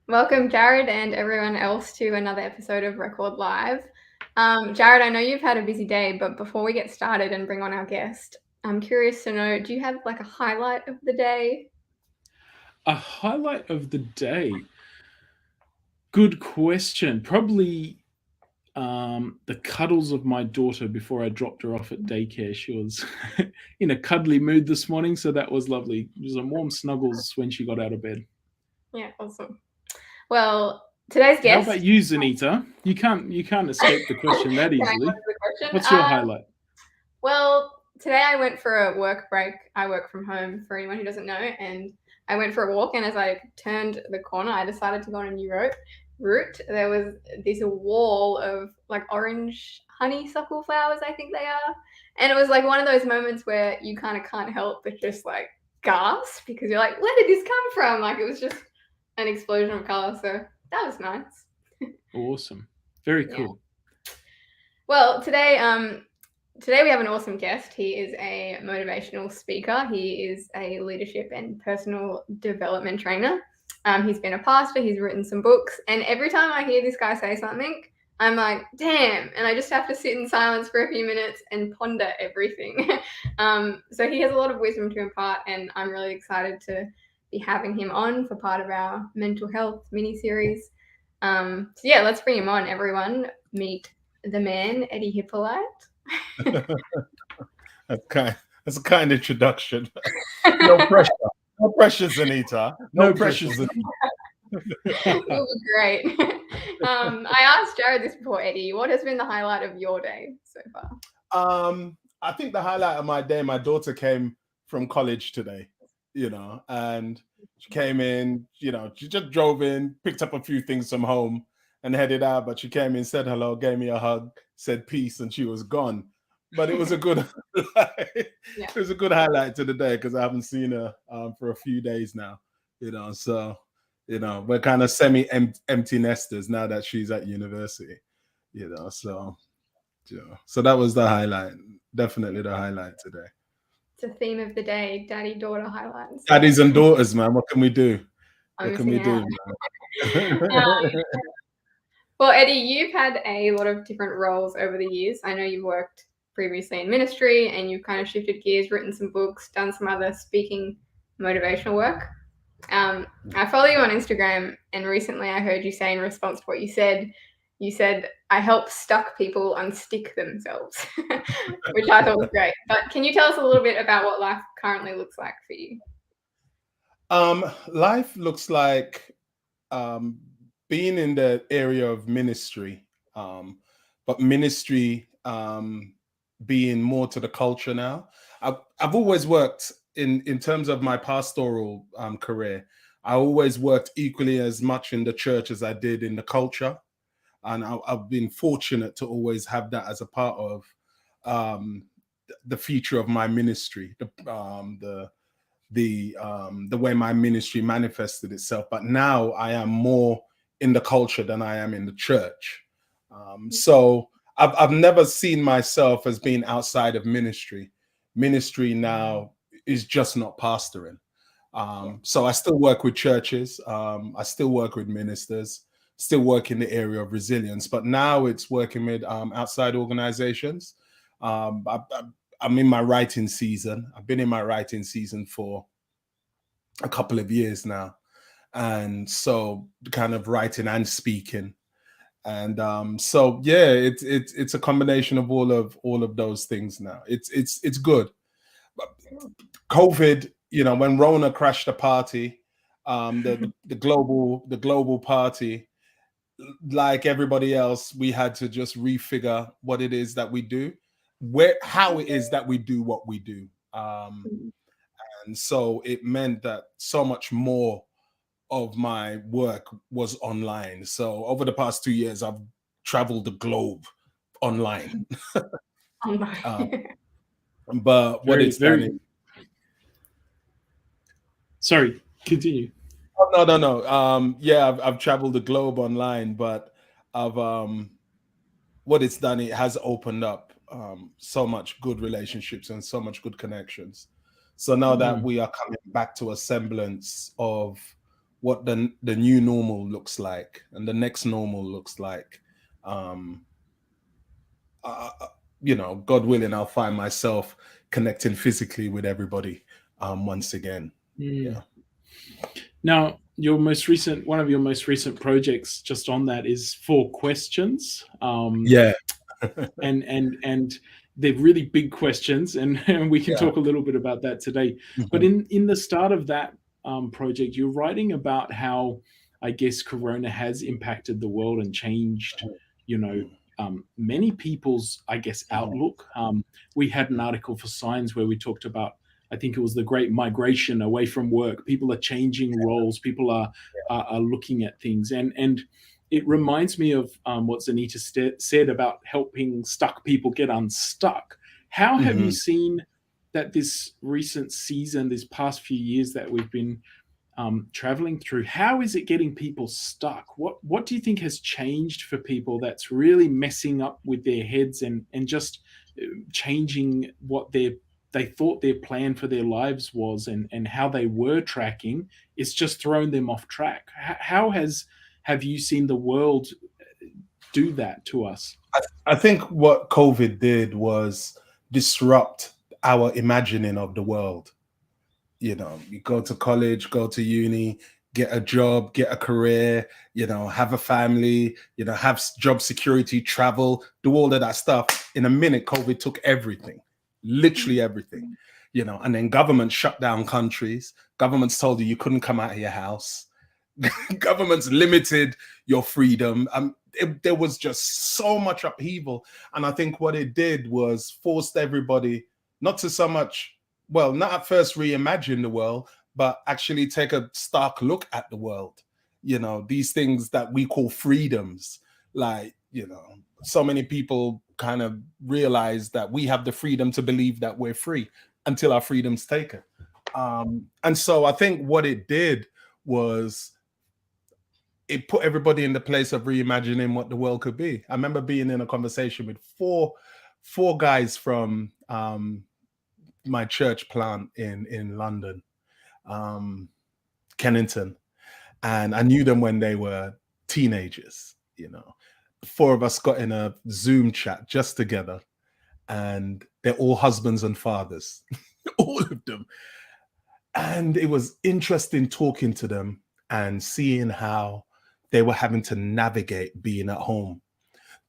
Welcome, Jared, and everyone else to another episode of Record Live. Jared, I know you've had a busy day, but before we get started and bring on our guest, I'm curious to know, do you have like a highlight of the day? A highlight of the day. Good question. Probably the cuddles of my daughter before I dropped her off at daycare. She was in a cuddly mood this morning, so that was lovely. It was some warm snuggles when she got out of bed. Yeah, awesome. Well, today's How guest. about you, Zanita? You can't escape the question that Can I easily. answer the question? What's your highlight? Well, today I went for a work break. I work from home for anyone who doesn't know, and I went for a walk. And as I turned the corner, I decided to go on a new route. There was this wall of like orange honeysuckle flowers, I think they are, and it was like one of those moments where you kind of can't help but just like gasp because you're like, where did this come from? Like it was just an explosion of color. So that was nice. Awesome. Very Yeah. cool. Well, today we have an awesome guest. He is a motivational speaker. He is a leadership and personal development trainer. He's been a pastor. He's written some books, and every time I hear this guy say something, I'm like, damn, and I just have to sit in silence for a few minutes and ponder everything. So he has a lot of wisdom to impart, and I'm really excited to be having him on for part of our mental health mini series. So yeah, let's bring him on, everyone. Meet the man, Eddie Hypolite. That's a kind introduction. No pressure. No pressure, Zanita. No pressure, Zanita. You'll be great. I asked Jared this before, Eddie. What has been the highlight of your day so far? I think the highlight of my day, my daughter came from college today, and she came in, she just drove in, picked up a few things from home and headed out. But she came in, said hello, gave me a hug, said peace, and she was gone. But it was a good, it Yeah. was a good highlight to the day because I haven't seen her for a few days now, so, we're kind of empty nesters now that she's at university, so. Yeah. So that was the highlight. Definitely the highlight today. It's a theme of the day, daddy-daughter highlights. Daddies and daughters, man. What can we do? I'm What can we missing out. do, man? Well, Eddie, you've had a lot of different roles over the years. I know you've worked previously in ministry and you've kind of shifted gears, written some books, done some other speaking motivational work. I follow you on Instagram, and recently I heard you say in response to what you said, I help stuck people unstick themselves, which I thought was great. But can you tell us a little bit about what life currently looks like for you? Life looks like being in the area of ministry, but ministry being more to the culture now. I've always worked in terms of my pastoral career. I always worked equally as much in the church as I did in the culture, and I've been fortunate to always have that as a part of the future of my ministry, the way my ministry manifested itself. But now I am more in the culture than I am in the church. So I've never seen myself as being outside of ministry. Ministry now is just not pastoring. So I still work with churches. I still work with ministers, still work in the area of resilience, but now it's working with outside organizations. I'm in my writing season. I've been in my writing season for a couple of years now. And so kind of writing and speaking. And so yeah, it's a combination of all of those things now. It's good. COVID, when Rona crashed the party, the global party, like everybody else, we had to just refigure what it is that we do, how it is that we do what we do. And so it meant that so much more of my work was online. So over the past 2 years, I've traveled the globe online. But what Very, it's done is, very. Sorry, continue. oh, no. Yeah, I've traveled the globe online, but I've what it's done, it has opened up so much good relationships and so much good connections. So now that we are coming back to a semblance of what the new normal looks like and the next normal looks like. You know, God willing, I'll find myself connecting physically with everybody once again. Yeah. Now, one of your most recent projects, just on that, is 4 questions. Yeah. and they're really big questions, and we can talk a little bit about that today. But in the start of that project, you're writing about how, I guess, Corona has impacted the world and changed, you know, many people's, I guess, outlook. We had an article for Science where we talked about, I think it was the great migration away from work. People are changing roles. People are looking at things, and it reminds me of what Zanita said about helping stuck people get unstuck. How have you seen that this recent season, this past few years that we've been traveling through, how is it getting people stuck? What do you think has changed for people that's really messing up with their heads and just changing what they thought their plan for their lives was, and how they were tracking? It's just thrown them off track. How have you seen the world do that to us? I think what COVID did was disrupt our imagining of the world. You know, you go to college, go to uni, get a job, get a career, you know, have a family, you know, have job security, travel, do all of that stuff. In a minute, COVID took everything, literally everything, you know, and then governments shut down countries. Governments told you couldn't come out of your house. Governments limited your freedom. There was just so much upheaval. And I think what it did was forced everybody not to so much, well, not at first reimagine the world, but actually take a stark look at the world. You know, these things that we call freedoms, like, you know, so many people kind of realize that we have the freedom to believe that we're free until our freedom's taken. And so I think what it did was it put everybody in the place of reimagining what the world could be. I remember being in a conversation with four guys from my church plant in London, Kennington, and I knew them when they were teenagers. You know, 4 of us got in a Zoom chat just together, and they're all husbands and fathers, all of them. And it was interesting talking to them and seeing how they were having to navigate being at home.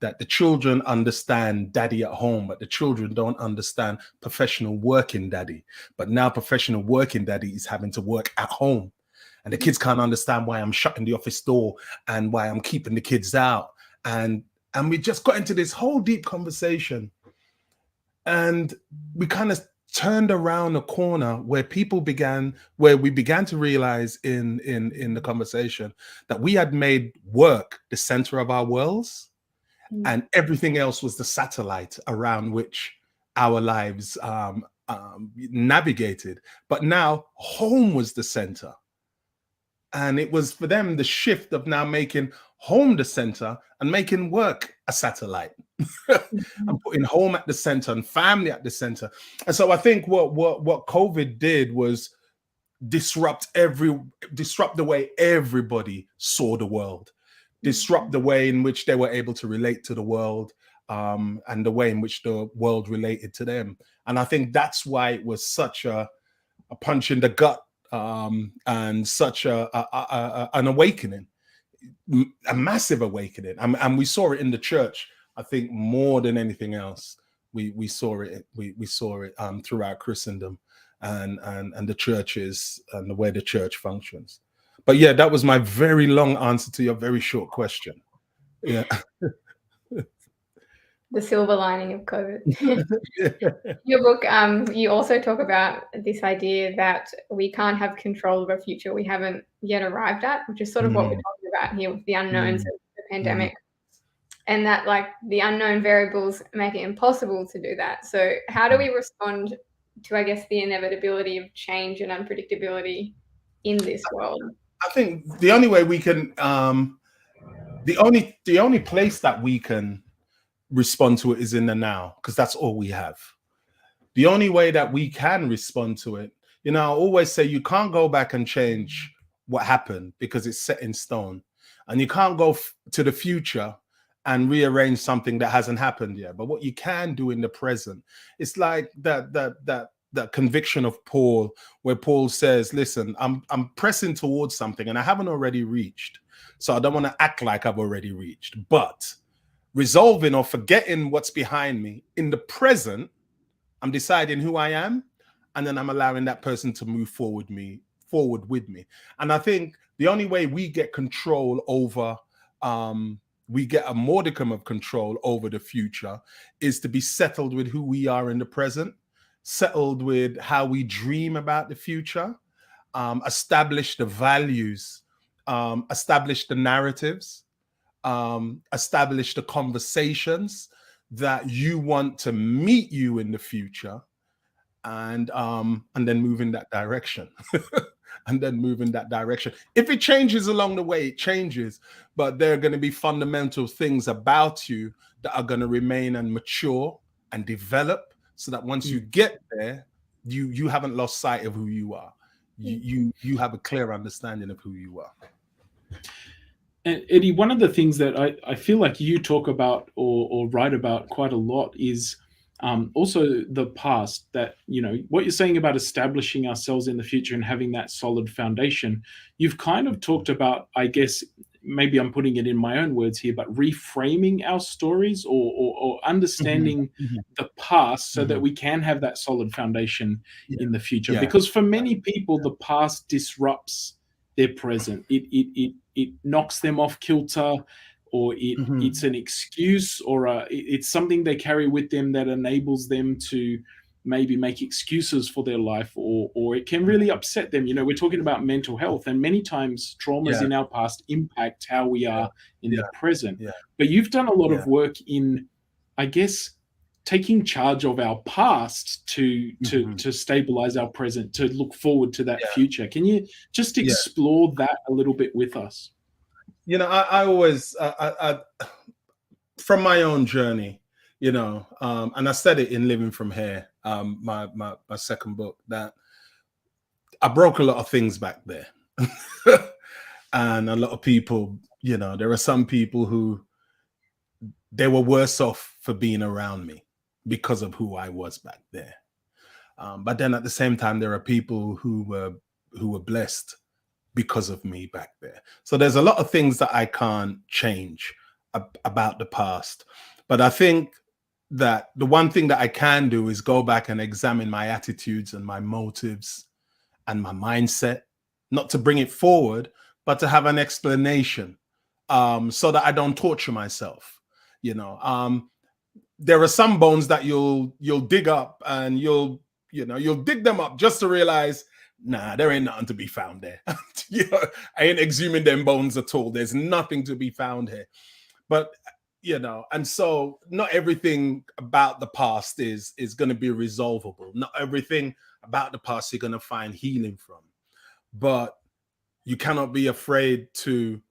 That the children understand daddy at home, but the children don't understand professional working daddy. But now professional working daddy is having to work at home. And the kids can't understand why I'm shutting the office door and why I'm keeping the kids out. And we just got into this whole deep conversation. And we kind of turned around a corner where we began to realize in the conversation that we had made work the center of our worlds, and everything else was the satellite around which our lives navigated. But now home was the center. And it was for them the shift of now making home the center and making work a satellite. And putting home at the center and family at the center. And so I think what COVID did was disrupt the way everybody saw the world, disrupt the way in which they were able to relate to the world, and the way in which the world related to them. And I think that's why it was such a punch in the gut, and such an awakening, a massive awakening. And we saw it in the church. I think more than anything else, we saw it. We saw it throughout Christendom, and the churches and the way the church functions. But yeah, that was my very long answer to your very short question. Yeah. The silver lining of COVID. Your book, you also talk about this idea that we can't have control of a future we haven't yet arrived at, which is sort of what we're talking about here with the unknowns of the pandemic. And that, like, the unknown variables make it impossible to do that. So how do we respond to, I guess, the inevitability of change and unpredictability in this world? I think the only way we can, the only place that we can respond to it is in the now, because that's all we have. The only way that we can respond to it, you know, I always say you can't go back and change what happened because it's set in stone, and you can't go to the future and rearrange something that hasn't happened yet. But what you can do in the present, it's like that conviction of Paul, where Paul says, listen, I'm pressing towards something and I haven't already reached, so I don't want to act like I've already reached, but resolving or forgetting what's behind me in the present, I'm deciding who I am, and then I'm allowing that person to move forward with me. And I think the only way we get control over, we get a modicum of control over the future, is to be settled with who we are in the present, settled with how we dream about the future, establish the values, establish the narratives, establish the conversations that you want to meet you in the future, and then move in that direction. And then move in that direction. If it changes along the way, it changes, but there are going to be fundamental things about you that are going to remain and mature and develop, so that once you get there, you haven't lost sight of who you are. You have a clear understanding of who you are. And Eddie, one of the things that I feel like you talk about or write about quite a lot is also the past. That, you know, what you're saying about establishing ourselves in the future and having that solid foundation. You've kind of talked about, I guess, maybe I'm putting it in my own words here, but reframing our stories, or understanding the past so that we can have that solid foundation in the future. Because for many people, the past disrupts their present. It knocks them off kilter, or it's an excuse, or it's something they carry with them that enables them to maybe make excuses for their life, or it can really upset them. You know, we're talking about mental health, and many times traumas in our past impact how we are in the present. But you've done a lot of work in, I guess, taking charge of our past to stabilize our present, to look forward to that future. Can you just explore that a little bit with us? You know, I always, from my own journey, you know, and I said it in Living From Here, my second book, that I broke a lot of things back there. And a lot of people, you know, there are some people who, they were worse off for being around me because of who I was back there. But then at the same time, there are people who were blessed because of me back there. So there's a lot of things that I can't change about the past. But I think that the one thing that I can do is go back and examine my attitudes and my motives and my mindset, not to bring it forward, but to have an explanation, so that I don't torture myself. You know, there are some bones that you'll dig up, and you'll dig them up just to realize, nah, there ain't nothing to be found there. You know, I ain't exhuming them bones at all. There's nothing to be found here. But, you know, and so not everything about the past is going to be resolvable. Not everything about the past you're going to find healing from. But you cannot be afraid to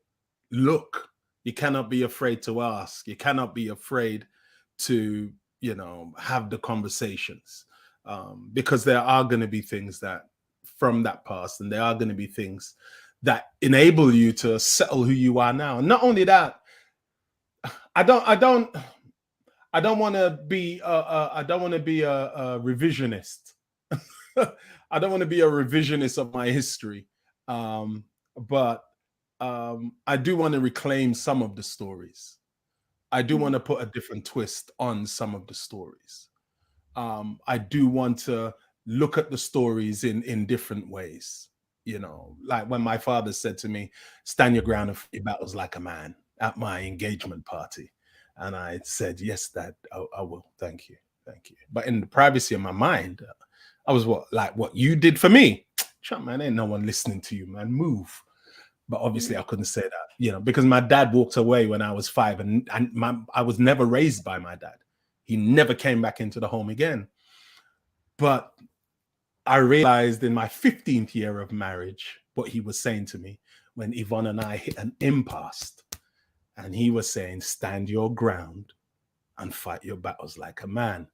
look. You cannot be afraid to ask. You cannot be afraid to, you know, have the conversations, because there are going to be things that from that past, and there are going to be things that enable you to settle who you are now. And not only that, I don't want to be a revisionist. I don't want to be a revisionist of my history, but I do want to reclaim some of the stories. I do want to put a different twist on some of the stories. I do want to look at the stories in different ways. You know, like when my father said to me, "Stand your ground and fight your battles like a man," at my engagement party. And I said, "Yes, Dad, I will. Thank you. Thank you." But in the privacy of my mind, I was what you did for me. Chum, man, ain't no one listening to you, man. Move. But obviously I couldn't say that, you know, because my dad walked away when I was 5, and I was never raised by my dad. He never came back into the home again. But I realized in my 15th year of marriage what he was saying to me when Yvonne and I hit an impasse. And he was saying, "Stand your ground and fight your battles like a man."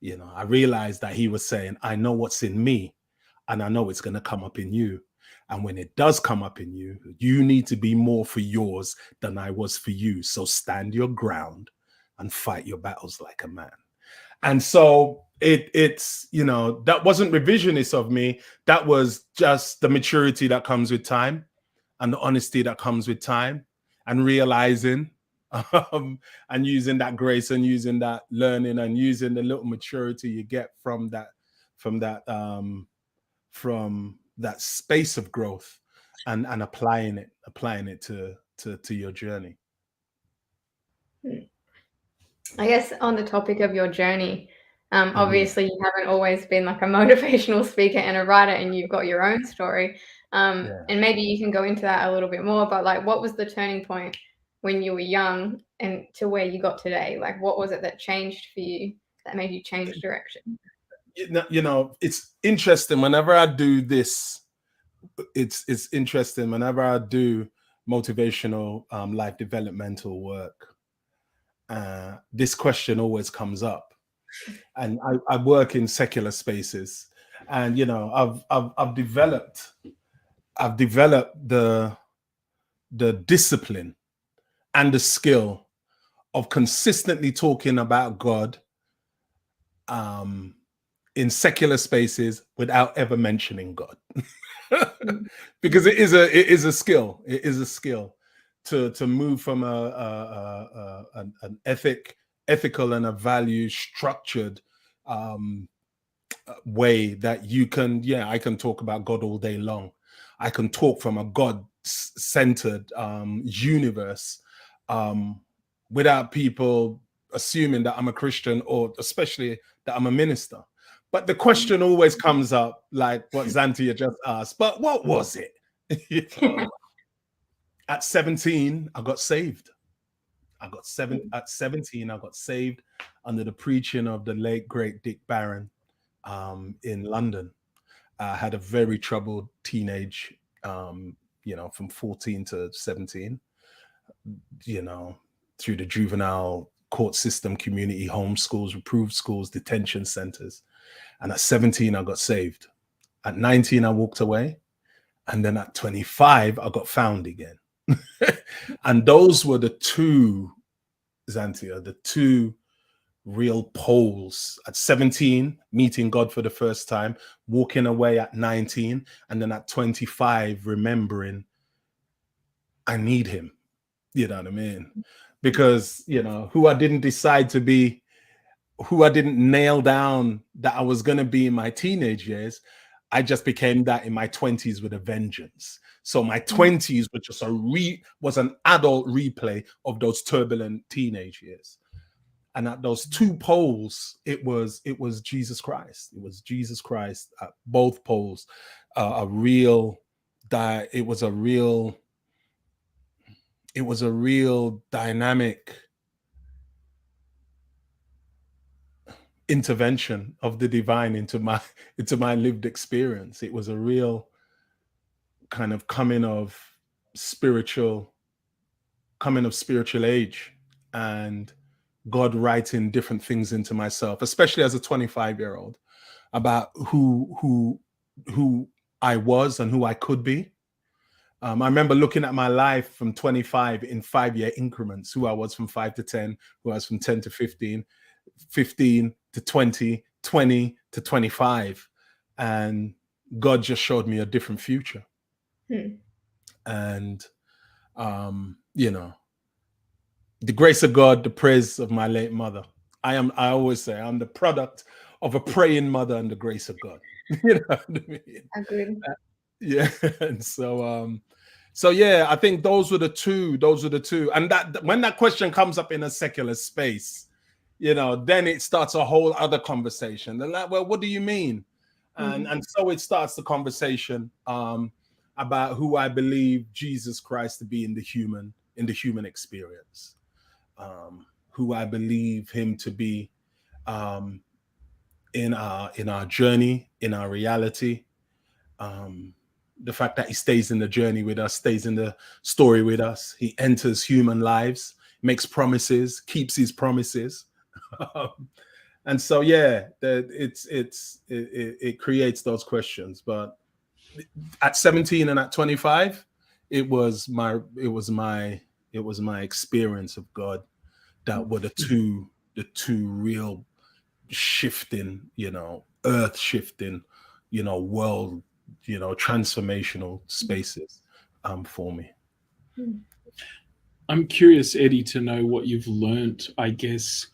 You know, I realized that he was saying, "I know what's in me, and I know it's going to come up in you. And when it does come up in you, you need to be more for yours than I was for you. So stand your ground and fight your battles like a man. And so it's, you know, that wasn't revisionist of me. That was just the maturity that comes with time and the honesty that comes with time, and realizing and using that grace and using that learning and using the little maturity you get from that space of growth, and applying it to your journey. I guess on the topic of your journey, obviously you haven't always been like a motivational speaker and a writer, and you've got your own story. And maybe you can go into that a little bit more, but like, what was the turning point when you were young and to where you got today? Like, what was it that changed for you, that made you change direction? You know, it's interesting whenever I do this. It's interesting whenever I do motivational life developmental work. This question always comes up, and I work in secular spaces, and you know, I've developed the discipline and the skill of consistently talking about God in secular spaces without ever mentioning God. Because it is a skill. It is a skill to move from an ethical and a value structured way that you can. Yeah, I can talk about God all day long. I can talk from a God-centered universe without people assuming that I'm a Christian, or especially that I'm a minister. But the question always comes up, like what Xantia just asked, but what was it? You know? At 17, I got saved. At 17, I got saved under the preaching of the late, great Dick Barron in London. I had a very troubled teenage, you know, from 14 to 17, you know, through the juvenile court system, community home schools, reproved schools, detention centers. And at 17, I got saved. At 19, I walked away. And then at 25, I got found again. And those were the two, Xantia, the two real poles. At 17, meeting God for the first time, walking away at 19, and then at 25, remembering I need him. You know what I mean? Because, you know, who I didn't decide to be, who I didn't nail down that I was going to be in my teenage years, I just became that in my 20s with a vengeance. So my 20s were just was an adult replay of those turbulent teenage years. And at those two poles, it was Jesus Christ. It was Jesus Christ at both poles. It was a real dynamic intervention of the divine into my lived experience. It was a real kind of coming of spiritual age, and God writing different things into myself, especially as a 25-year-old, about who I was and who I could be. I remember looking at my life from 25 in 5-year increments, who I was from 5 to 10, who I was from 10 to 15, 15 to 20, 20 to 25. And God just showed me a different future. And, you know, the grace of God, the praise of my late mother. I always say I'm the product of a praying mother and the grace of God. You know what I mean? Agreed. Yeah. And so yeah, I think those were the two. And that when that question comes up in a secular space, you know, then it starts a whole other conversation. They're like, well, what do you mean? And so it starts the conversation about who I believe Jesus Christ to be in the human experience, who I believe him to be in our journey, in our reality. The fact that he stays in the journey with us, stays in the story with us. He enters human lives, makes promises, keeps his promises. And so, yeah, it creates those questions. But at 17 and at 25, it was my experience of God that were the two real shifting, earth shifting, world, transformational spaces for me. I'm curious, Eddie, to know what you've learnt, I guess,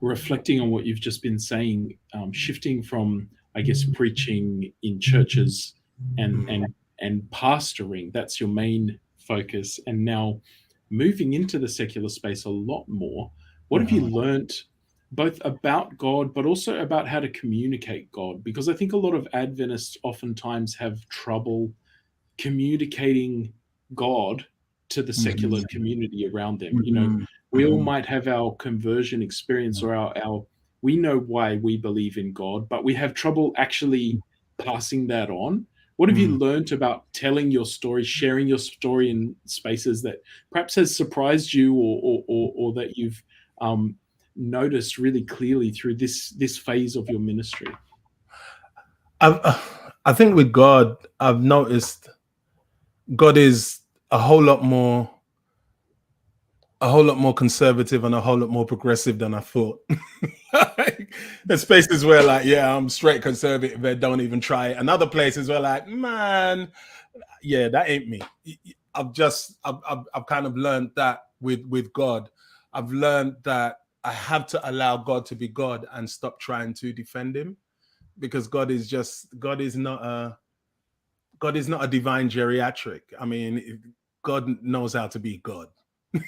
reflecting on what you've just been saying, shifting from, I guess, preaching in churches and pastoring, that's your main focus, and now moving into the secular space a lot more. What have you learnt both about God, but also about how to communicate God? Because I think a lot of Adventists oftentimes have trouble communicating God to the secular community around them. We all might have our conversion experience or our we know why we believe in God, but we have trouble actually passing that on. What have you learned about telling your story, sharing your story in spaces that perhaps has surprised you, or that you've noticed really clearly through this phase of your ministry? I think with God, I've noticed God is a whole lot more conservative and a whole lot more progressive than I thought. There's spaces where I'm straight conservative, they don't even try it. And other places where man, yeah, that ain't me. I've kind of learned that with God. I've learned that I have to allow God to be God and stop trying to defend him, because God is not a divine geriatric. I mean, God knows how to be God.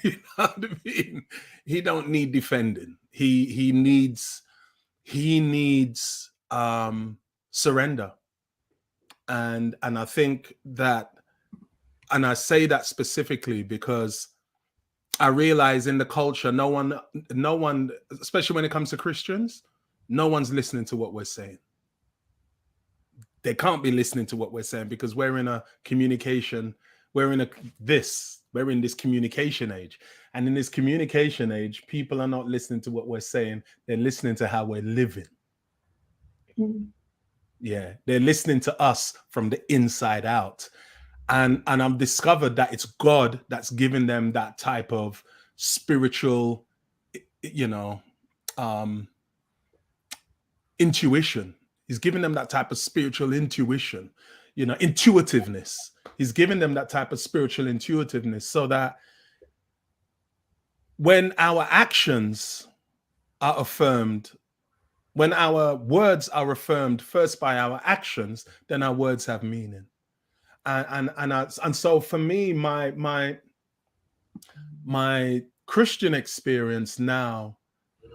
You know what I mean? He don't need defending. He needs surrender. And I think that, and I say that specifically because I realize in the culture, no one, especially when it comes to Christians, no one's listening to what we're saying. They can't be listening to what we're saying because we're in this communication age. And in this communication age, people are not listening to what we're saying. They're listening to how we're living. Yeah, they're listening to us from the inside out. And I've discovered that it's God that's giving them that type of spiritual, intuition. He's giving them that type of spiritual intuition, intuitiveness. He's giving them that type of spiritual intuitiveness so that when our actions are affirmed, when our words are affirmed first by our actions, then our words have meaning. And so for me, my Christian experience now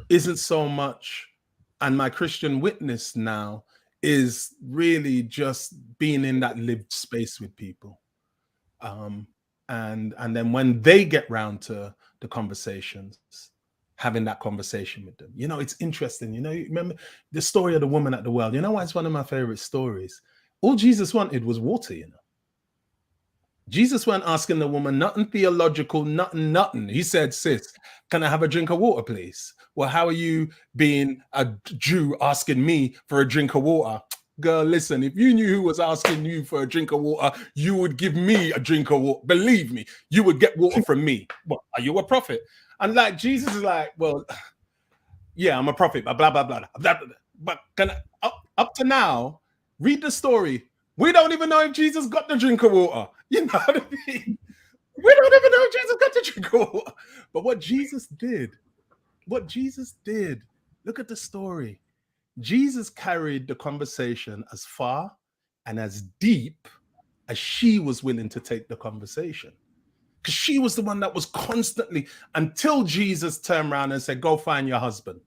isn't so much, and my Christian witness now is really just being in that lived space with people. And then when they get round to the conversations, having that conversation with them. It's interesting. You remember the story of the woman at the well. You know why it's one of my favorite stories? All Jesus wanted was water, Jesus weren't asking the woman nothing theological, nothing. He said, sis, can I have a drink of water, please? Well, how are you being a Jew asking me for a drink of water? Girl, listen, if you knew who was asking you for a drink of water, you would give me a drink of water. Believe me, you would get water from me. What, are you a prophet? And Jesus is like, well, yeah, I'm a prophet, blah, blah, blah, blah. But up to now, read the story. We don't even know if Jesus got the drink of water. You know what I mean? We don't even know if Jesus got the drink of water. But what Jesus did, look at the story. Jesus carried the conversation as far and as deep as she was willing to take the conversation. Because she was the one that was constantly, until Jesus turned around and said, go find your husband.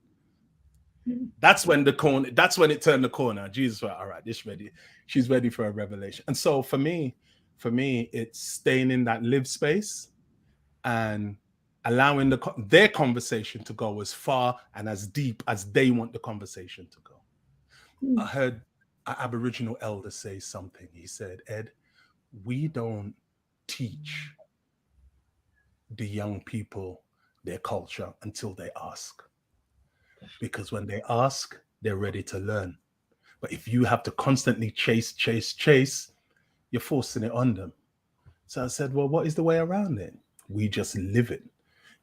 That's when it turned the corner. Jesus was like, all right, this ready. She's ready for a revelation. And so for me, it's staying in that live space and allowing their conversation to go as far and as deep as they want the conversation to go. I heard an Aboriginal elder say something. He said, Ed, we don't teach the young people their culture until they ask. Because when they ask, they're ready to learn. But if you have to constantly chase, you're forcing it on them. So I said, well, what is the way around it? We just live it.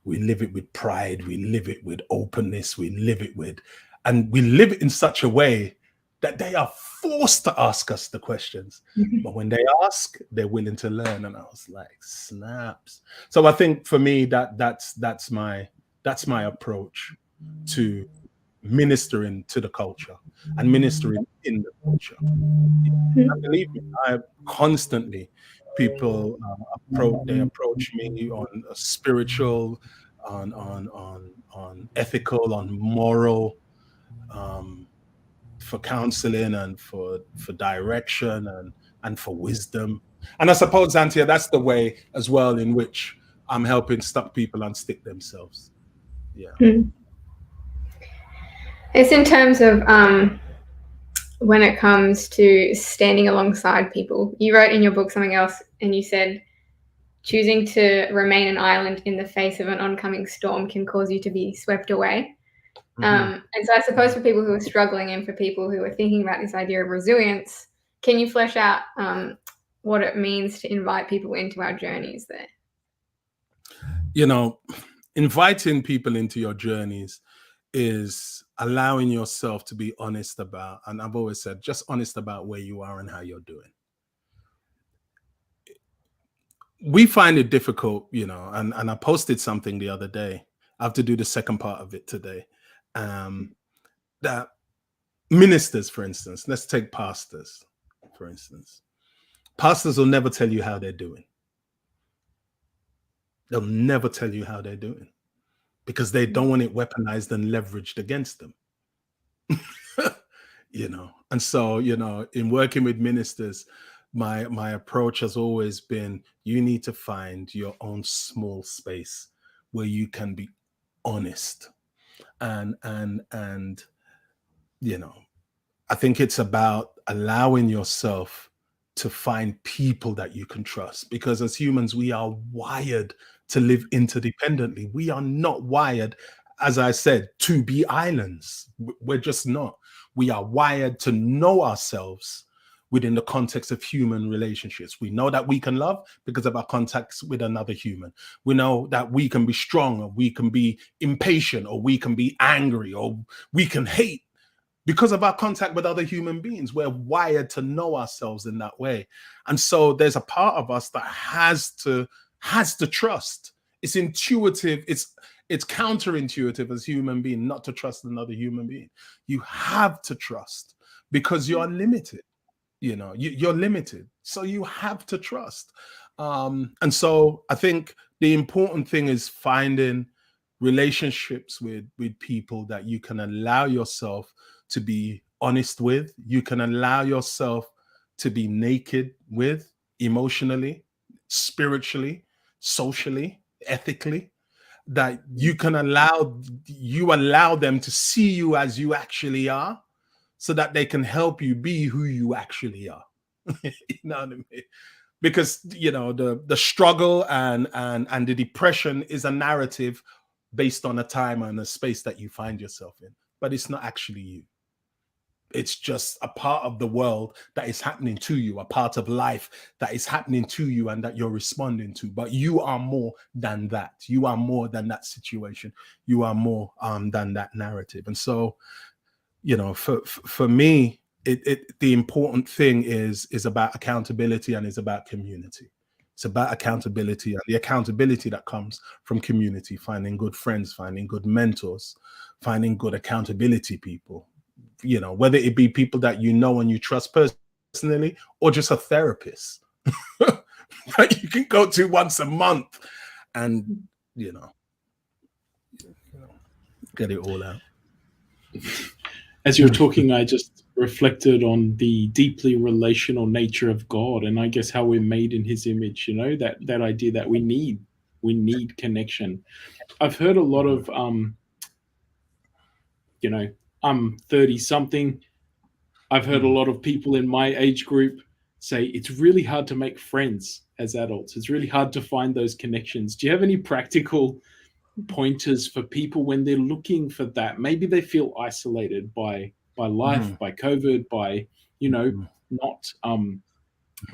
We live it with pride. We live it with openness. We live it with, and we live it in such a way that they are forced to ask us the questions. But when they ask, they're willing to learn. And I was like, snaps. So I think for me, that's my approach to ministering to the culture and ministering in the culture. And believe me, I constantly people approach me on a spiritual, on ethical, on moral, for counseling and for direction and for wisdom. And I suppose, Antia, that's the way as well in which I'm helping stuck people unstick themselves. Yeah. It's in terms of when it comes to standing alongside people. You wrote in your book something else, and you said choosing to remain an island in the face of an oncoming storm can cause you to be swept away. And so I suppose for people who are struggling and for people who are thinking about this idea of resilience, can you flesh out what it means to invite people into our journeys there? You know, inviting people into your journeys is allowing yourself to be honest about, and I've always said, just honest about where you are and how you're doing. We find it difficult, you know, and I posted something the other day. I have to do the second part of it today. That ministers, for instance, let's take pastors, for instance. Pastors will never tell you how they're doing. They'll never tell you how they're doing because they don't want it weaponized and leveraged against them. You know, and so, you know, in working with ministers, my approach has always been, you need to find your own small space where you can be honest. And you know, I think it's about allowing yourself to find people that you can trust, because as humans, we are wired to live interdependently. We are not wired, as I said, to be islands. We're just not. We are wired to know ourselves within the context of human relationships. We know that we can love because of our contacts with another human. We know that we can be strong, or we can be impatient, or we can be angry, or we can hate because of our contact with other human beings. We're wired to know ourselves in that way. And so there's a part of us that has to trust. It's intuitive. It's counterintuitive as human being not to trust another human being. You have to trust because you're limited. You know, you're limited. So you have to trust. And so I think the important thing is finding relationships with people that you can allow yourself to be honest with. You can allow yourself to be naked with, emotionally, spiritually, socially, ethically, that you can allow them to see you as you actually are, so that they can help you be who you actually are. You know what I mean? Because, you know, the struggle and the depression is a narrative based on a time and a space that you find yourself in, but it's not actually you. It's just a part of the world that is happening to you, a part of life that is happening to you and that you're responding to. But you are more than that. You are more than that situation. You are more than that narrative. And so, you know, for me, the important thing is about accountability, and is about community. It's about accountability, and the accountability that comes from community, finding good friends, finding good mentors, finding good accountability people, you know, whether it be people that you know and you trust personally, or just a therapist that you can go to once a month and, you know, get it all out. As you're talking, I just reflected on the deeply relational nature of God, and I guess how we're made in his image, you know, that idea that we need connection. I've heard a lot of, you know, I'm 30 something. I've heard a lot of people in my age group say it's really hard to make friends as adults. It's really hard to find those connections. Do you have any practical pointers for people when they're looking for that? Maybe they feel isolated by life, by COVID, by, you know, not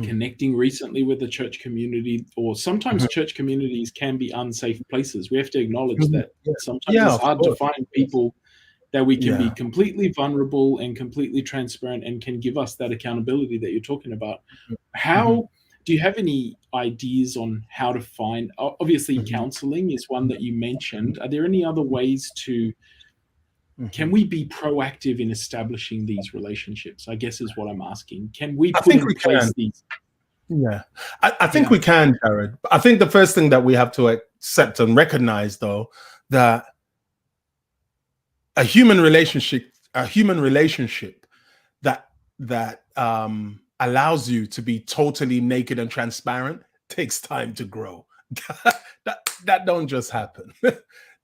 connecting recently with the church community, or sometimes church communities can be unsafe places. We have to acknowledge that sometimes Yeah, it's of hard to course. find people that we can be Yeah. completely vulnerable and completely transparent and can give us that accountability that you're talking about. How do you have any ideas on how to find, obviously counseling is one that you mentioned. Are there any other ways to, can we be proactive in establishing these relationships, I guess is what I'm asking. Can we I put think in we place can. these? Yeah, I think we can, Jared. I think the first thing that we have to accept and recognize, though, that a human relationship that allows you to be totally naked and transparent takes time to grow. that don't just happen.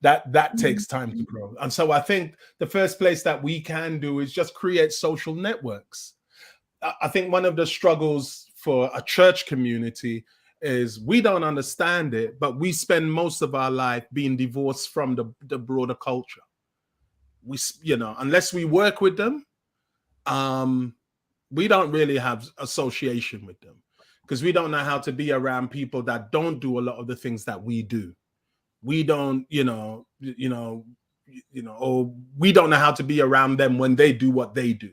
that takes time to grow. And so I think the first place that we can do is just create social networks. I think one of the struggles for a church community is we don't understand it, but we spend most of our life being divorced from the broader culture. We, unless we work with them, we don't really have association with them because we don't know how to be around people that don't do a lot of the things that we do. We don't, or we don't know how to be around them when they do what they do.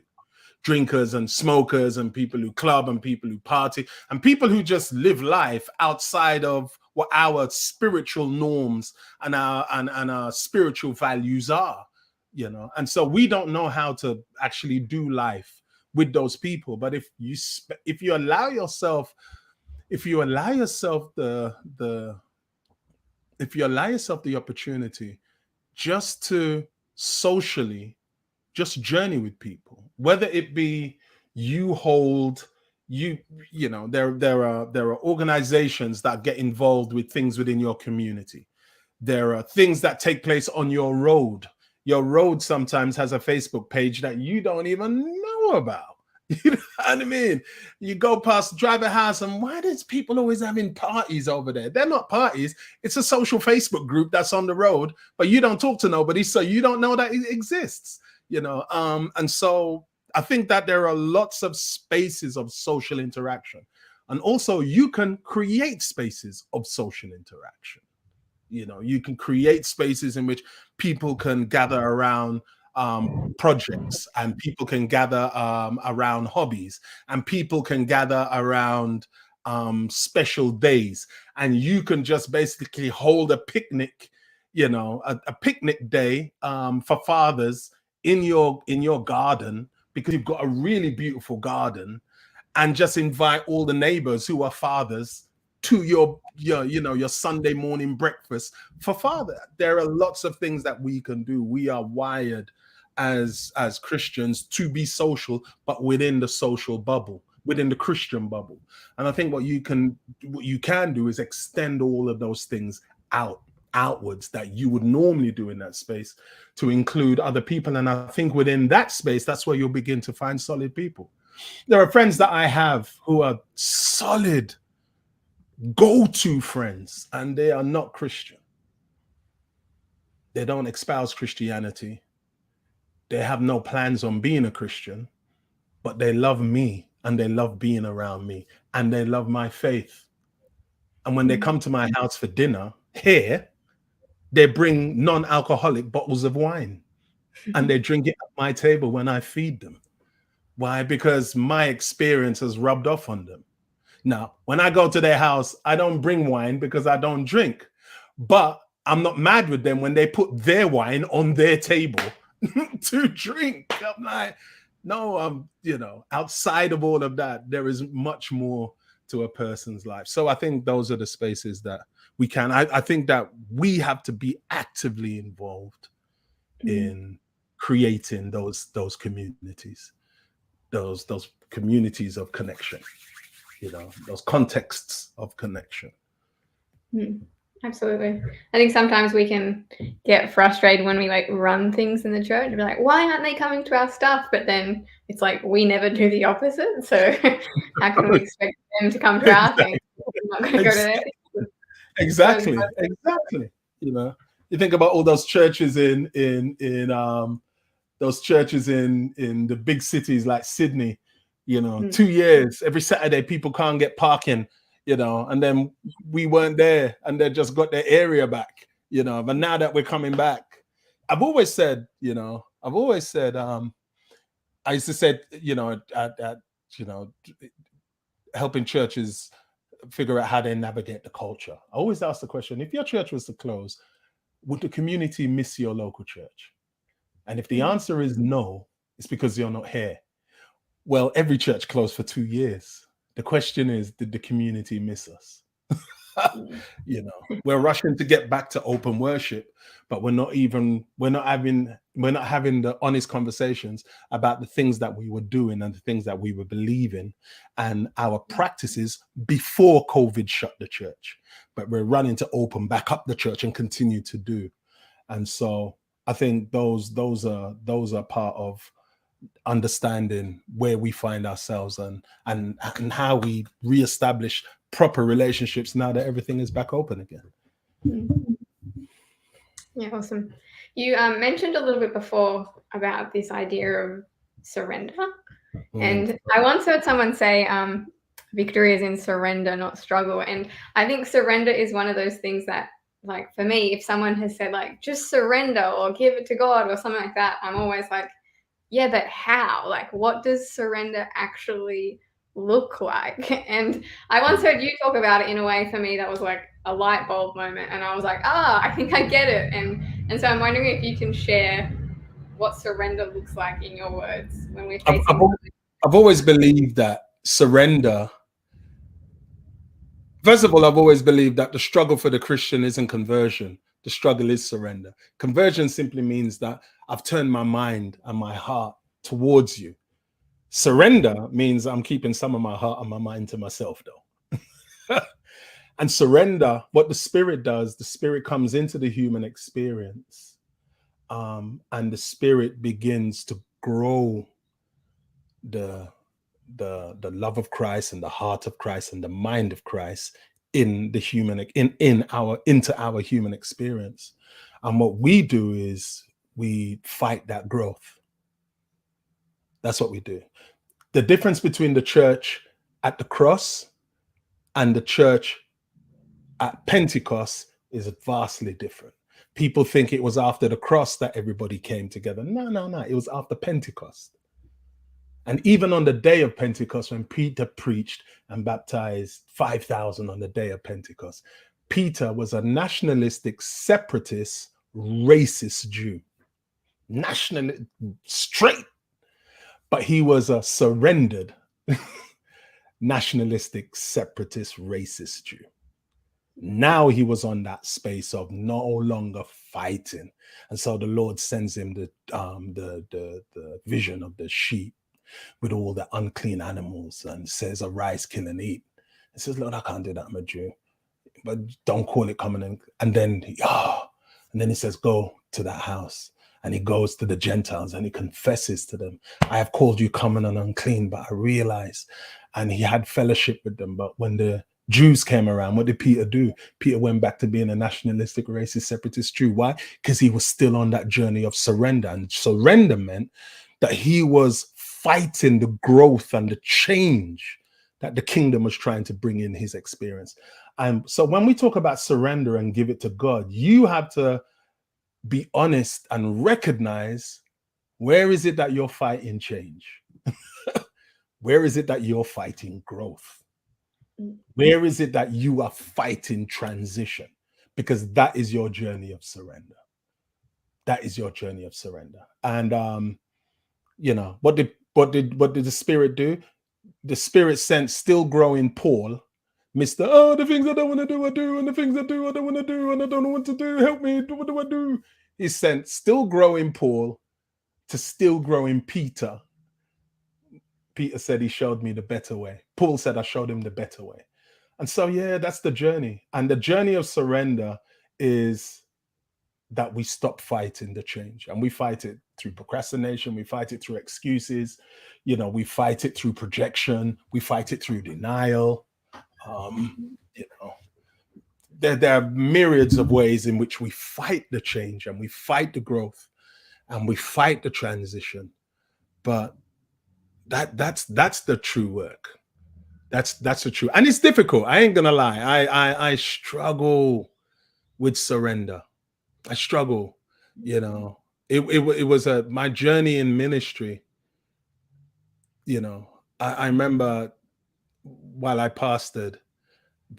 Drinkers and smokers and people who club and people who party and people who just live life outside of what our spiritual norms and our spiritual values are, and so we don't know how to actually do life with those people. But if you allow yourself the opportunity just to socially just journey with people, whether it be you hold there are organizations that get involved with things within your community. There are things that take place on your road. Your road sometimes has a Facebook page that you don't even know about. You know what I mean? You go past, drive a house, and why does people always having parties over there? They're not parties. It's a social Facebook group that's on the road, but you don't talk to nobody, so you don't know that it exists. And so I think that there are lots of spaces of social interaction, and also you can create spaces of social interaction. You can create spaces in which people can gather around projects, and people can gather around hobbies, and people can gather around special days, and you can just basically hold a picnic, a picnic day for fathers in your garden, because you've got a really beautiful garden, and just invite all the neighbors who are fathers to your Sunday morning breakfast for father. There are lots of things that we can do. We are wired as Christians to be social, but within the social bubble, within the Christian bubble. And I think what you can do is extend all of those things outwards that you would normally do in that space to include other people. And I think within that space, that's where you'll begin to find solid people. There are friends that I have who are solid go-to friends, and they are not Christian. They don't espouse Christianity. They have no plans on being a Christian, but they love me, and they love being around me, and they love my faith. And when they come to my house for dinner here, they bring non-alcoholic bottles of wine, and they drink it at my table when I feed them. Why? Because my experience has rubbed off on them. Now, when I go to their house, I don't bring wine because I don't drink, but I'm not mad with them when they put their wine on their table to drink. I'm like, no, outside of all of that, there is much more to a person's life. So I think those are the spaces that we can. I think that we have to be actively involved in creating those communities, those communities of connection. Those contexts of connection. Absolutely. I think sometimes we can get frustrated when we run things in the church and be like, why aren't they coming to our stuff? But then it's like, we never do the opposite. So how can we expect them to come to our thing? We're not going to go to their thing. Exactly. You think about all those churches in the big cities like Sydney, You know, 2 years, every Saturday, people can't get parking, you know, and then we weren't there and they just got their area back, you know. But now that we're coming back, I've always said, you know, I used to say, you know, you know, helping churches figure out how they navigate the culture. I always ask the question, if your church was to close, would the community miss your local church? And if the answer is no, it's because you're not here. Well, every church closed for 2 years. The question is, did the community miss us? You know, we're rushing to get back to open worship, but we're not having the honest conversations about the things that we were doing and the things that we were believing and our practices before COVID shut the church. But we're running to open back up the church and continue to do. And so I think those are part of understanding where we find ourselves and how we reestablish proper relationships now that everything is back open again. Yeah, awesome. You mentioned a little bit before about this idea of surrender. And I once heard someone say victory is in surrender, not struggle. And I think surrender is one of those things that, like, for me, if someone has said, like, just surrender or give it to God or something like that, I'm always like, yeah, but how? Like, what does surrender actually look like? And I once heard you talk about it in a way, for me, that was like a light bulb moment. And I was like, I think I get it. And so I'm wondering if you can share what surrender looks like in your words when we're facing. I've always believed that surrender, first of all, I've always believed that the struggle for the Christian isn't conversion. The struggle is surrender. Conversion simply means that I've turned my mind and my heart towards you. Surrender means I'm keeping some of my heart and my mind to myself, though. And surrender, what the Spirit does, the Spirit comes into the human experience, and the Spirit begins to grow the love of Christ and the heart of Christ and the mind of Christ in the human into our human experience. And what we do is we fight that growth. That's what we do. The difference between the church at the cross and the church at Pentecost is vastly different. People think it was after the cross that everybody came together. No. It was after Pentecost. And even on the day of Pentecost, when Peter preached and baptized 5,000 on the day of Pentecost, Peter was a nationalistic, separatist, racist Jew. Straight. But he was a surrendered, nationalistic, separatist, racist Jew. Now he was on that space of no longer fighting. And so the Lord sends him the vision of the sheep with all the unclean animals and says, arise, kill and eat. He says, Lord, I can't do that, I'm a Jew. But don't call it coming in. And then he says, go to that house. And he goes to the Gentiles and he confesses to them, I have called you common and unclean, but I realized. And he had fellowship with them. But when the Jews came around, what did Peter do? Peter went back to being a nationalistic, racist, separatist Jew. Why? Because he was still on that journey of surrender. And surrender meant that he was fighting the growth and the change that the kingdom was trying to bring in his experience. So when we talk about surrender and give it to God, you have to be honest and recognize, where is it that you're fighting change? Where is it that you're fighting growth? Where is it that you are fighting transition? Because that is your journey of surrender. That is your journey of surrender. And you know, what did the Spirit do? The Spirit sent still growing Paul, Mr. The things I don't want to do, I do, and the things I do, I don't want to do, and I don't know what to do. Help me, what do I do? He sent still growing Paul to still growing Peter. Peter said he showed me the better way. Paul said I showed him the better way. And so, yeah, that's the journey. And the journey of surrender is that we stop fighting the change. And we fight it through procrastination. We fight it through excuses. You know, we fight it through projection. We fight it through denial. You know, there are myriads of ways in which we fight the change and we fight the growth and we fight the transition. But that's the true work. That's the true, and it's difficult. I ain't gonna lie. I struggle with surrender. I struggle. You know, it was my journey in ministry. You know, I remember while I pastored,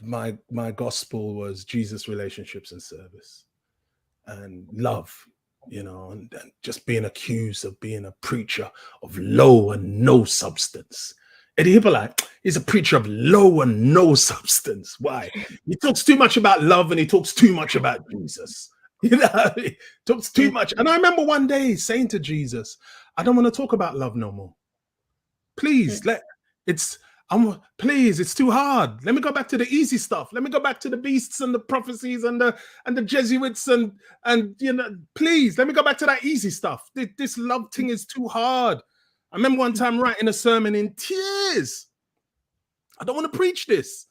my gospel was Jesus, relationships, and service, and love. You know, and just being accused of being a preacher of low and no substance. Eddie Hypolite is a preacher of low and no substance. Why? He talks too much about love and he talks too much about Jesus. You know, he talks too much. And I remember one day saying to Jesus, I don't want to talk about love no more. Please, please, it's too hard. Let me go back to the easy stuff. Let me go back to the beasts and the prophecies and the Jesuits and you know, please let me go back to that easy stuff. This love thing is too hard. I remember one time writing a sermon in tears. I don't want to preach this.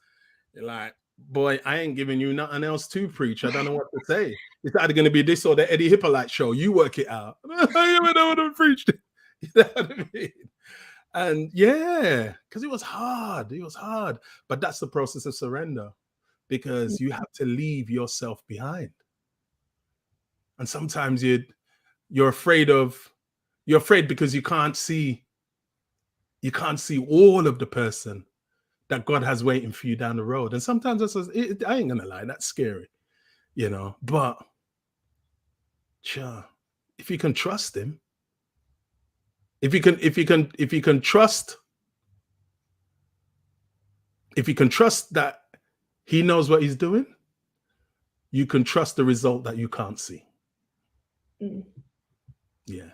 You're like, boy, I ain't giving you nothing else to preach. I don't know what to say. It's either going to be this or the Eddie Hypolite show. You work it out. I don't want to preach this. You know what I mean? And yeah, because it was hard. But that's the process of surrender, because you have to leave yourself behind. And sometimes you're afraid because you can't see all of the person that God has waiting for you down the road. And sometimes I ain't gonna lie, that's scary, you know. But sure, if you can trust him, if you can trust that he knows what he's doing, you can trust the result that you can't see. Yeah.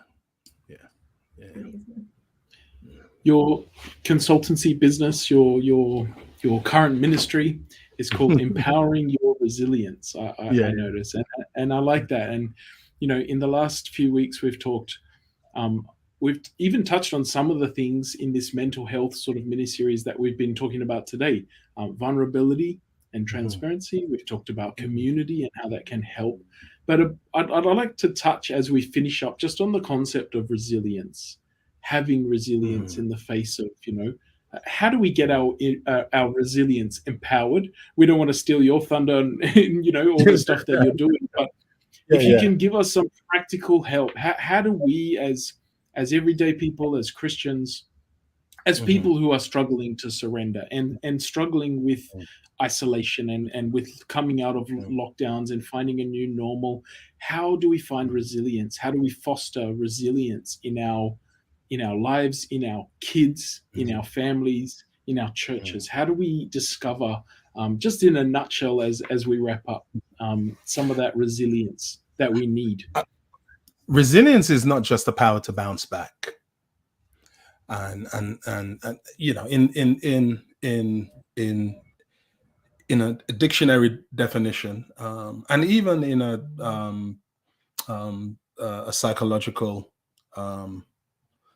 Your consultancy business, your current ministry is called Empowering Your Resilience. I notice, and I like that. And you know, in the last few weeks, we've talked. We've even touched on some of the things in this mental health sort of mini series that we've been talking about today: vulnerability and transparency. We've talked about community and how that can help. But I'd like to touch, as we finish up, just on the concept of resilience. Having resilience in the face of, you know, how do we get our resilience empowered? We don't want to steal your thunder and you know, all the stuff that you're doing, but if you can give us some practical help, how do we as everyday people, as Christians, as people who are struggling to surrender and struggling with isolation and with coming out of lockdowns and finding a new normal, how do we find resilience? How do we foster resilience in our lives, in our kids, in our families, in our churches? How do we discover, just in a nutshell, as we wrap up, some of that resilience that we need? Resilience is not just the power to bounce back, and you know, in a dictionary definition, and even in a psychological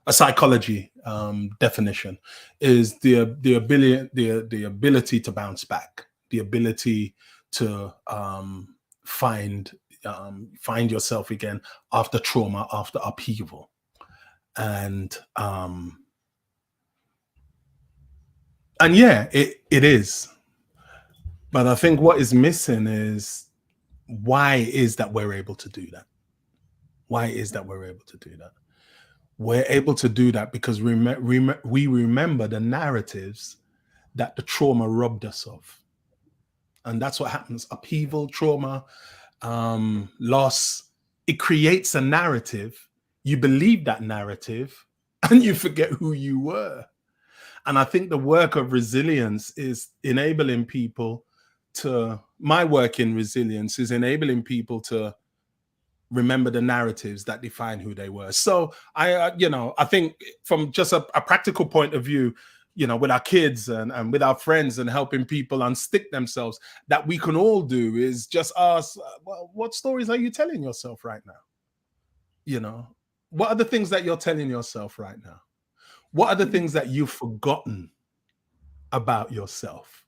psychology definition, is the ability to bounce back, the ability to find yourself again after trauma, after upheaval. And yeah, it is. But I think what is missing is, why is that we're able to do that? Why is that we're able to do that? We're able to do that because we remember the narratives that the trauma robbed us of. And that's what happens. Upheaval, trauma, loss, it creates a narrative. You believe that narrative and you forget who you were. And I think the work of resilience is enabling people my work in resilience is enabling people to remember the narratives that define who they were. So I think from just a practical point of view, you know, with our kids and with our friends and helping people unstick themselves, that we can all do is just ask, well, what stories are you telling yourself right now? You know, what are the things that you're telling yourself right now? What are the things that you've forgotten about yourself?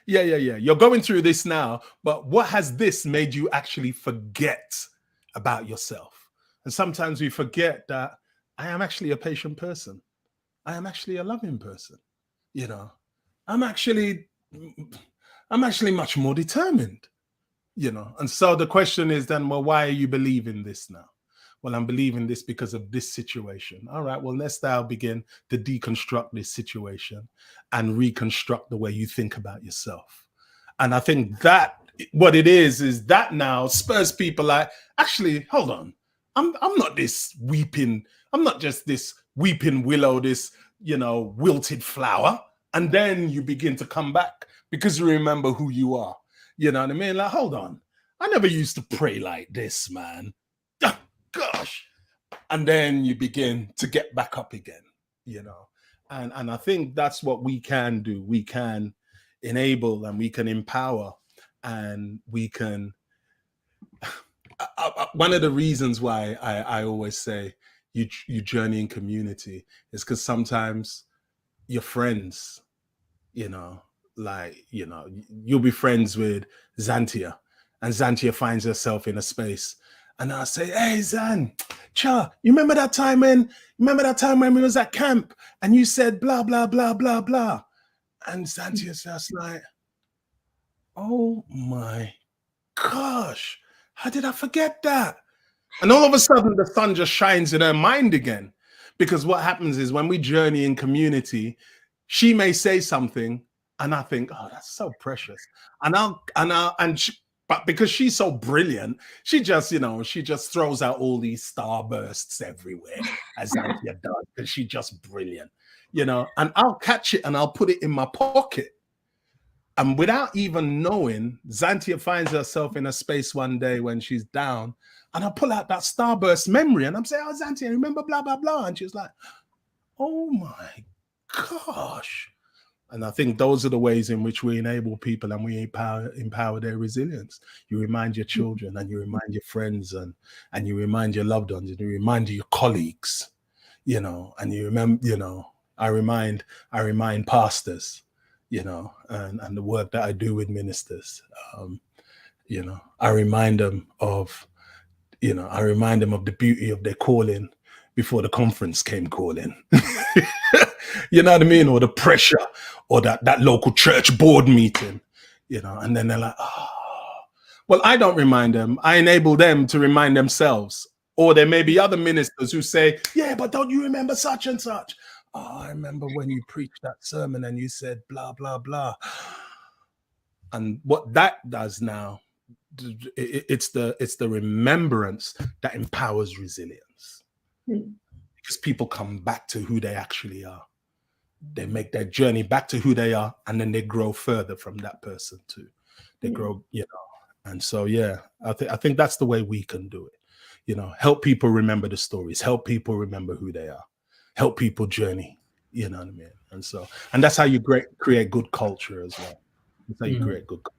Yeah. You're going through this now, but what has this made you actually forget about yourself? And sometimes we forget that I am actually a patient person. I am actually a loving person. You know, I'm actually much more determined, you know. And so the question is then, well, why are you believing this now? Well, I'm believing this because of this situation. All right, well, let's now begin to deconstruct this situation and reconstruct the way you think about yourself. And I think that what it is that now spurs people like, actually, hold on. I'm not this weeping, I'm not just this weeping willow, this, you know, wilted flower. And then you begin to come back because you remember who you are. You know what I mean? Like, hold on. I never used to pray like this, man. Oh, gosh. And then you begin to get back up again, you know. And I think that's what we can do. We can enable and we can empower and we can. One of the reasons why I always say you journey in community is because sometimes your friends, you know, like, you know, you'll be friends with Xantia and Xantia finds herself in a space and I'll say, hey, Zan, Cha, you remember that time when we was at camp and you said blah, blah, blah, blah, blah. And Xantia's just like, oh my gosh, how did I forget that? And all of a sudden the sun just shines in her mind again. Because what happens is when we journey in community, she may say something and I think, oh, that's so precious. But because she's so brilliant, she just, you know, she just throws out all these starbursts everywhere, as Xantia does, because she's just brilliant, you know, and I'll catch it and I'll put it in my pocket. And without even knowing, Xantia finds herself in a space one day when she's down, and I pull out that starburst memory and I'm saying, oh, Xantia, remember blah, blah, blah. And she's like, oh my gosh. And I think those are the ways in which we enable people and we empower their resilience. You remind your children and you remind your friends and you remind your loved ones and you remind your colleagues, you know, and you remember, you know, I remind pastors, you know, and the work that I do with ministers, you know, I remind them of the beauty of their calling before the conference came calling. You know what I mean? Or the pressure or that local church board meeting, you know, and then they're like, oh, well, I don't remind them. I enable them to remind themselves. Or there may be other ministers who say, yeah, but don't you remember such and such? Oh, I remember when you preached that sermon and you said blah, blah, blah. And what that does now, it's the remembrance that empowers resilience. Because people come back to who they actually are. They make their journey back to who they are, and then they grow further from that person too. They grow, you know. And so, yeah, I think that's the way we can do it. You know, help people remember the stories, help people remember who they are, help people journey. You know what I mean? And so, and that's how you create good culture as well. That's how you create good culture.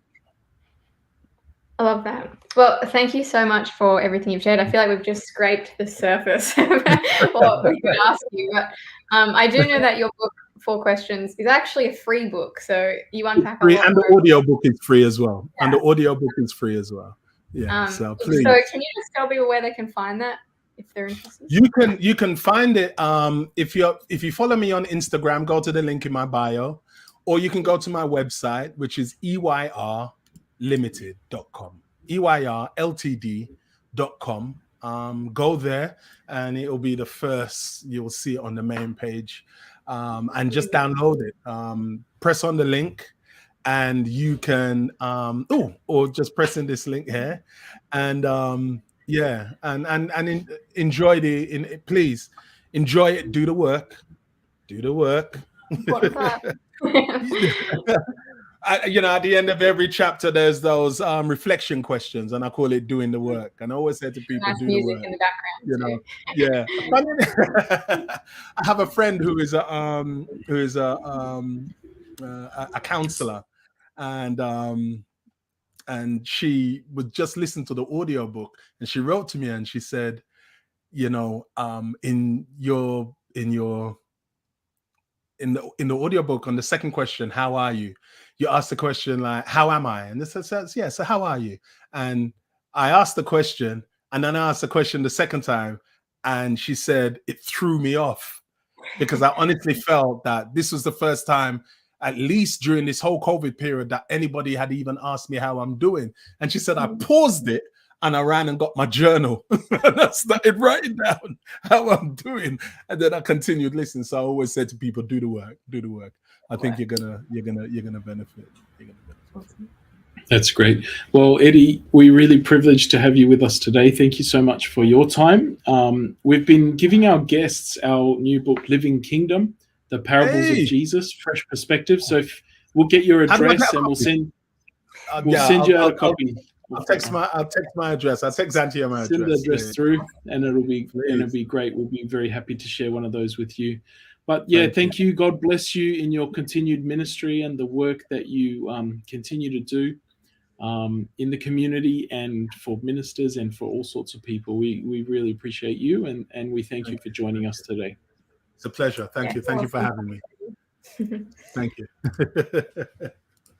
I love that. Well, thank you so much for everything you've shared. I feel like we've just scraped the surface of what we could ask you. But I do know that your book, 4 Questions, is actually a free book. So you unpack a lot. And the audio book is free as well. Yeah. And the audio book is free as well. Yeah. So please. So can you just tell people where they can find that if they're interested? You can find it if you follow me on Instagram, go to the link in my bio, or you can go to my website, which is EYRlimited.com. EYRLTD.com. Go there and it'll be the first, you'll see it on the main page. And just download it. Press on the link and you can or just pressing this link here and enjoy please enjoy it. Do the work. You know, at the end of every chapter, there's those reflection questions, and I call it doing the work. And I always say to people, do the work. In the background, you know, yeah. I have a friend who is a counselor, and she would just listen to the audio book, and she wrote to me and she said, you know, in the audiobook on the second question, how are you? You asked the question like, how am I? And this says, yeah, so how are you? And I asked the question and then I asked the question the second time and she said, it threw me off. because I honestly felt that this was the first time, at least during this whole COVID period, that anybody had even asked me how I'm doing. And she said, I paused it and I ran and got my journal and I started writing down how I'm doing. And then I continued listening. So I always said to people, do the work, do the work. I think you're gonna benefit. You're gonna benefit. Awesome. That's great. Well, Eddie, we're really privileged to have you with us today. Thank you so much for your time. We've been giving our guests our new book, Living Kingdom, The Parables of Jesus, Fresh Perspective. So if we'll get your address and we'll send you out a copy. I'll text my address. I'll text Antia my address. Send the address through, and it'll be great. We'll be very happy to share one of those with you. But yeah, thank you. God bless you in your continued ministry and the work that you continue to do in the community and for ministers and for all sorts of people. We really appreciate you, and we thank you for joining us today. It's a pleasure. Thank you. Thank you for having me. Thank you.